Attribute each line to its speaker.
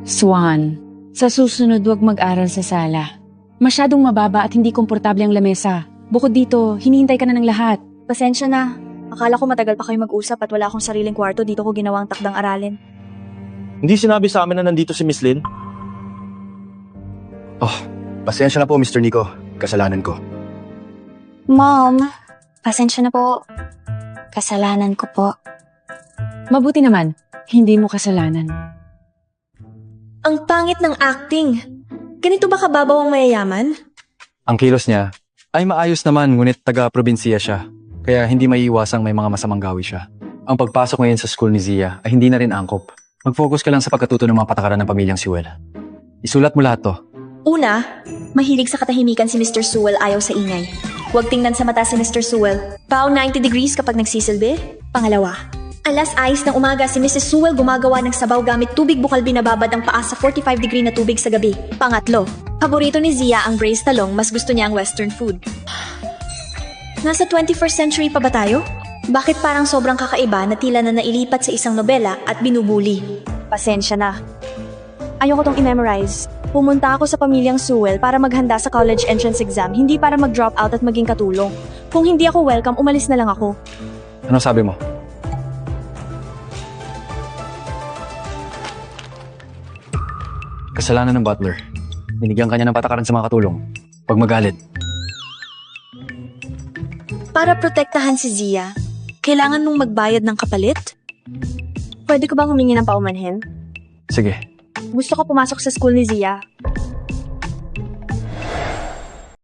Speaker 1: Swan, sa susunod wag mag-aral sa sala. Masyadong mababa at hindi komportable ang lamesa. Bukod dito, hinihintay ka na ng lahat.
Speaker 2: Pasensya na. Akala ko matagal pa kayo mag-usap at wala akong sariling kwarto, dito ko ginawang takdang aralin.
Speaker 3: Hindi sinabi sa amin na nandito si Miss Lynn?
Speaker 4: Pasensya na po, Mr. Nico. Kasalanan ko.
Speaker 2: Mom, pasensya na po. Kasalanan ko po.
Speaker 1: Mabuti naman, hindi mo kasalanan.
Speaker 2: Ang pangit ng acting. Ganito ba kababaw ang mayayaman?
Speaker 5: Ang kilos niya ay maayos naman ngunit taga-probinsiya siya. Kaya hindi maiiwasang may mga masamang gawi siya. Ang pagpasok ngayon sa school ni Zia ay hindi na rin angkop. Mag-focus ka lang sa pagkatuto ng mga patakaran ng pamilyang Sewell. Isulat mo lahat to.
Speaker 2: Una, mahilig sa katahimikan si Mr. Sewell, ayaw sa ingay. Huwag tingnan sa mata si Mr. Sewell. Bow 90 degrees kapag nagsisilbi. Pangalawa, alas 6 ng umaga si Mrs. Sewell gumagawa ng sabaw gamit tubig bukal binababad ang paa sa 45 degree na tubig sa gabi. Pangatlo, paborito ni Zia ang braised talong, mas gusto niya ang western food. Nasa 21st century pa ba tayo? Bakit parang sobrang kakaiba na tila na nailipat sa isang nobela at binubuli? Pasensya na. Ayoko tong i-memorize. Pumunta ako sa pamilyang Sewell para maghanda sa college entrance exam, hindi para mag-drop out at maging katulong. Kung hindi ako welcome, umalis na lang ako.
Speaker 5: Ano sabi mo? Kasalanan ng butler. Binigyan kanya ng patakaran sa mga katulong. Pag magalit,
Speaker 2: Para protektahan si Zia, kailangan mong magbayad ng kapalit? Pwede ko bang humingi ng paumanhin?
Speaker 5: sige.
Speaker 2: Gusto ko pumasok sa school ni Zia.